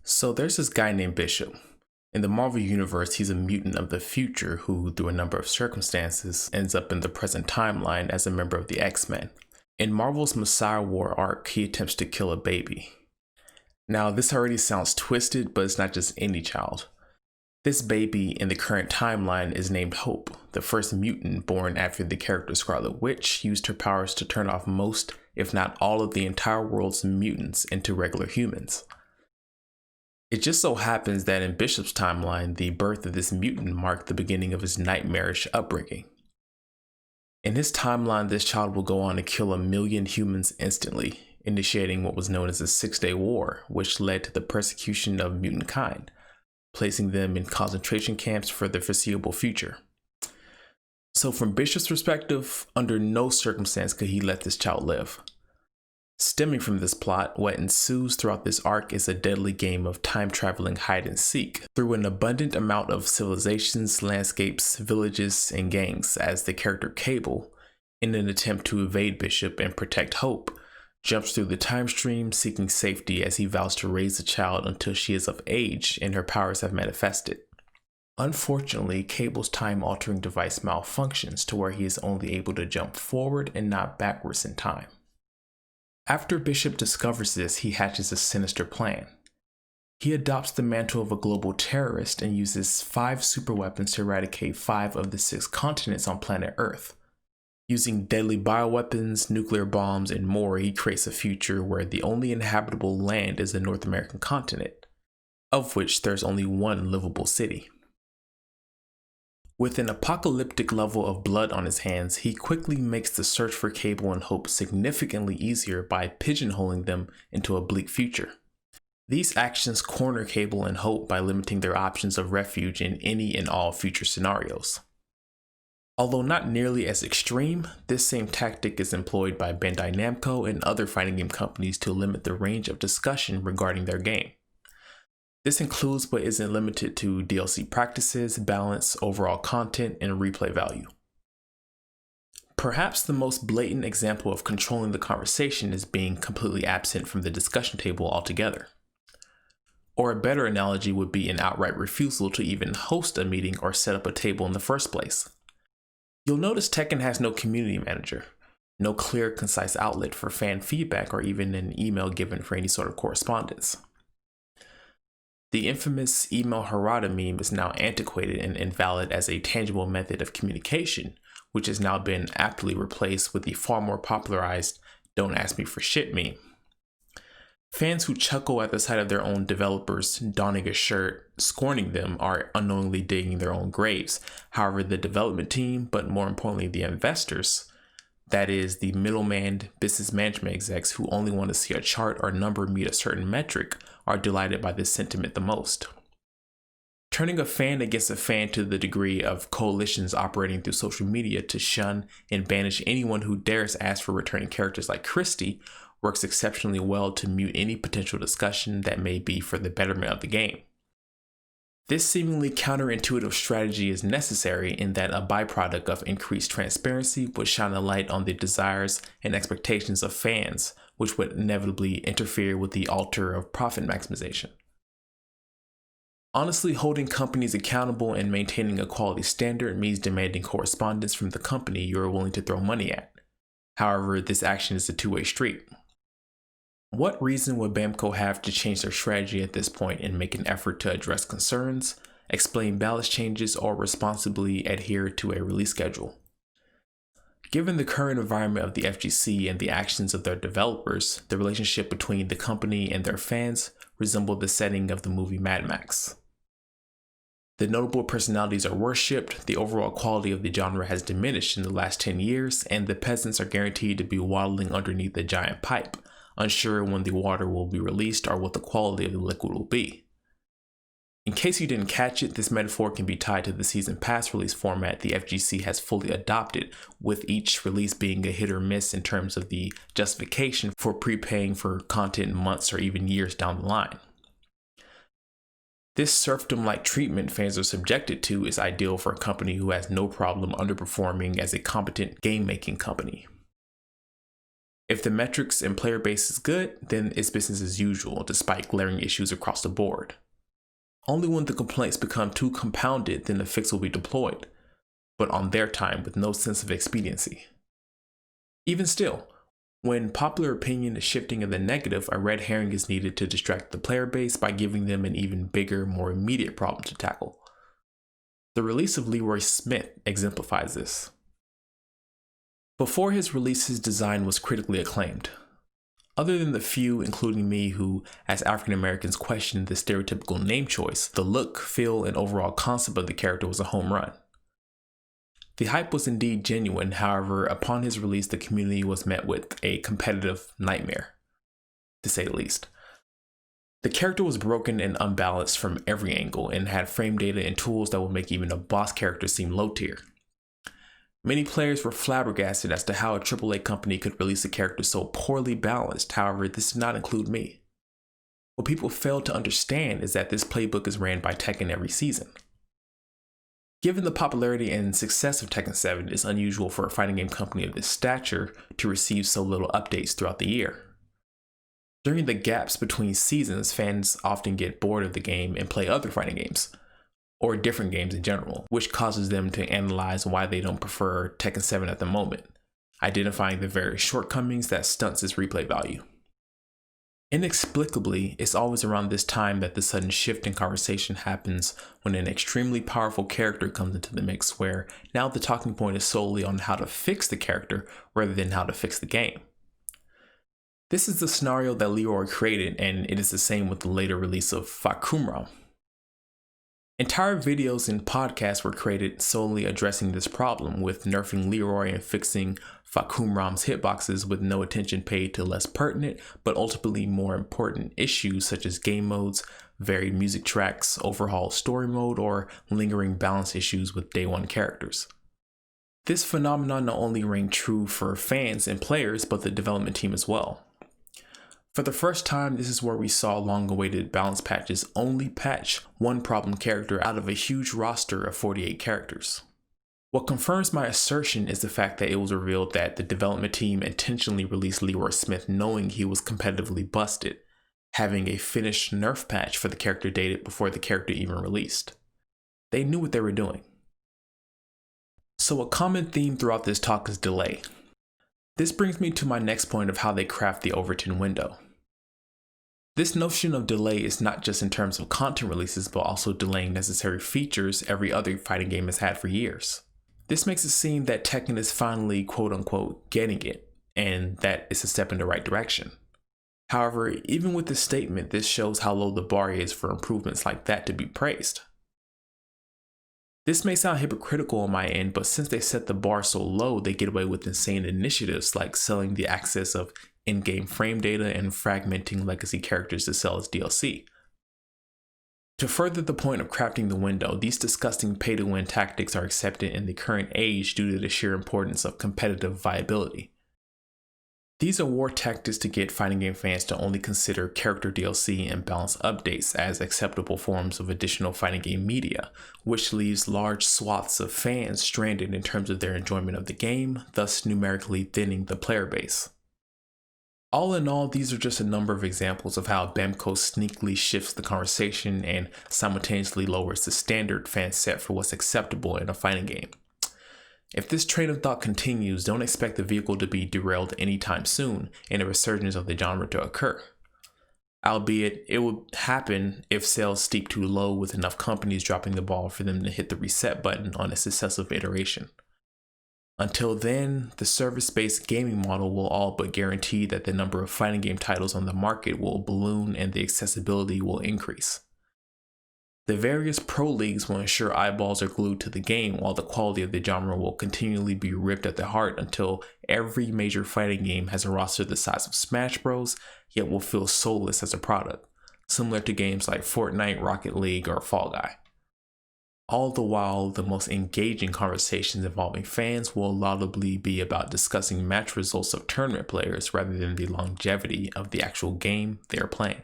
So there's this guy named Bishop. In the Marvel Universe, he's a mutant of the future who, through a number of circumstances, ends up in the present timeline as a member of the X-Men. In Marvel's Messiah War arc, he attempts to kill a baby. Now, this already sounds twisted, but it's not just any child. This baby in the current timeline is named Hope, the first mutant born after the character Scarlet Witch used her powers to turn off most, if not all, of the entire world's mutants into regular humans. It just so happens that in Bishop's timeline, the birth of this mutant marked the beginning of his nightmarish upbringing. In his timeline, this child will go on to kill 1 million humans instantly, initiating what was known as the 6-Day War, which led to the persecution of mutant kind, placing them in concentration camps for the foreseeable future. So from Bishop's perspective, under no circumstance could he let this child live. Stemming from this plot, what ensues throughout this arc is a deadly game of time-traveling hide-and-seek through an abundant amount of civilizations, landscapes, villages, and gangs as the character Cable, in an attempt to evade Bishop and protect Hope, jumps through the time stream seeking safety as he vows to raise the child until she is of age and her powers have manifested. Unfortunately, Cable's time-altering device malfunctions to where he is only able to jump forward and not backwards in time. After Bishop discovers this, he hatches a sinister plan. He adopts the mantle of a global terrorist and uses 5 superweapons to eradicate 5 of the 6 continents on planet Earth. Using deadly bioweapons, nuclear bombs, and more, he creates a future where the only inhabitable land is the North American continent, of which there's only one livable city. With an apocalyptic level of blood on his hands, he quickly makes the search for Cable and Hope significantly easier by pigeonholing them into a bleak future. These actions corner Cable and Hope by limiting their options of refuge in any and all future scenarios. Although not nearly as extreme, this same tactic is employed by Bandai Namco and other fighting game companies to limit the range of discussion regarding their game. This includes but isn't limited to DLC practices, balance, overall content, and replay value. Perhaps the most blatant example of controlling the conversation is being completely absent from the discussion table altogether. Or a better analogy would be an outright refusal to even host a meeting or set up a table in the first place. You'll notice Tekken has no community manager, no clear, concise outlet for fan feedback, or even an email given for any sort of correspondence. The infamous email Harada meme is now antiquated and invalid as a tangible method of communication, which has now been aptly replaced with the far more popularized "don't ask me for shit" meme. Fans who chuckle at the sight of their own developers donning a shirt, scorning them, are unknowingly digging their own graves. However, the development team, but more importantly the investors, that is, the middleman business management execs who only want to see a chart or number meet a certain metric, are delighted by this sentiment the most. Turning a fan against a fan to the degree of coalitions operating through social media to shun and banish anyone who dares ask for returning characters like Christie works exceptionally well to mute any potential discussion that may be for the betterment of the game. This seemingly counterintuitive strategy is necessary in that a byproduct of increased transparency would shine a light on the desires and expectations of fans, which would inevitably interfere with the altar of profit maximization. Honestly, holding companies accountable and maintaining a quality standard means demanding correspondence from the company you are willing to throw money at. However, this action is a two-way street. What reason would Bamco have to change their strategy at this point and make an effort to address concerns, explain balance changes, or responsibly adhere to a release schedule? Given the current environment of the FGC and the actions of their developers, the relationship between the company and their fans resembled the setting of the movie Mad Max. The notable personalities are worshipped, the overall quality of the genre has diminished in the last 10 years, and the peasants are guaranteed to be waddling underneath a giant pipe, unsure when the water will be released or what the quality of the liquid will be. In case you didn't catch it, this metaphor can be tied to the season pass release format the FGC has fully adopted, with each release being a hit or miss in terms of the justification for prepaying for content months or even years down the line. This serfdom-like treatment fans are subjected to is ideal for a company who has no problem underperforming as a competent game-making company. If the metrics and player base is good, then it's business as usual despite glaring issues across the board. Only when the complaints become too compounded then the fix will be deployed, but on their time with no sense of expediency. Even still, when popular opinion is shifting in the negative, a red herring is needed to distract the player base by giving them an even bigger, more immediate problem to tackle. The release of Leroy Smith exemplifies this. Before his release, his design was critically acclaimed. Other than the few, including me, who as African Americans questioned the stereotypical name choice, the look, feel, and overall concept of the character was a home run. The hype was indeed genuine, however, upon his release the community was met with a competitive nightmare, to say the least. The character was broken and unbalanced from every angle and had frame data and tools that would make even a boss character seem low tier. Many players were flabbergasted as to how a AAA company could release a character so poorly balanced, however, this did not include me. What people failed to understand is that this playbook is ran by Tekken every season. Given the popularity and success of Tekken 7, it's unusual for a fighting game company of this stature to receive so little updates throughout the year. During the gaps between seasons, fans often get bored of the game and play other fighting games, or different games in general, which causes them to analyze why they don't prefer Tekken 7 at the moment, identifying the various shortcomings that stunts its replay value. Inexplicably, it's always around this time that the sudden shift in conversation happens when an extremely powerful character comes into the mix, where now the talking point is solely on how to fix the character rather than how to fix the game. This is the scenario that Leroy created, and it is the same with the later release of Fakumram. Entire videos and podcasts were created solely addressing this problem, with nerfing Leroy and fixing Fakumram's hitboxes with no attention paid to less pertinent but ultimately more important issues such as game modes, varied music tracks, overhauled story mode, or lingering balance issues with day one characters. This phenomenon not only rang true for fans and players but the development team as well. For the first time, this is where we saw long-awaited balance patches only patch one problem character out of a huge roster of 48 characters. What confirms my assertion is the fact that it was revealed that the development team intentionally released Leroy Smith knowing he was competitively busted, having a finished nerf patch for the character dated before the character even released. They knew what they were doing. So a common theme throughout this talk is delay. This brings me to my next point of how they craft the Overton window. This notion of delay is not just in terms of content releases, but also delaying necessary features every other fighting game has had for years. This makes it seem that Tekken is finally quote-unquote getting it, and that it's a step in the right direction. However, even with this statement, this shows how low the bar is for improvements like that to be praised. This may sound hypocritical on my end, but since they set the bar so low, they get away with insane initiatives like selling the access of in-game frame data and fragmenting legacy characters to sell as DLC. To further the point of crafting the window, these disgusting pay-to-win tactics are accepted in the current age due to the sheer importance of competitive viability. These are war tactics to get fighting game fans to only consider character DLC and balance updates as acceptable forms of additional fighting game media, which leaves large swaths of fans stranded in terms of their enjoyment of the game, thus numerically thinning the player base. All in all, these are just a number of examples of how Bamco sneakily shifts the conversation and simultaneously lowers the standard fans set for what's acceptable in a fighting game. If this train of thought continues, don't expect the vehicle to be derailed anytime soon and a resurgence of the genre to occur. Albeit, it would happen if sales steep too low with enough companies dropping the ball for them to hit the reset button on a successive iteration. Until then, the service-based gaming model will all but guarantee that the number of fighting game titles on the market will balloon and the accessibility will increase. The various pro leagues will ensure eyeballs are glued to the game while the quality of the genre will continually be ripped at the heart until every major fighting game has a roster the size of Smash Bros, yet will feel soulless as a product, similar to games like Fortnite, Rocket League, or Fall Guy. All the while, the most engaging conversations involving fans will laudably be about discussing match results of tournament players rather than the longevity of the actual game they are playing.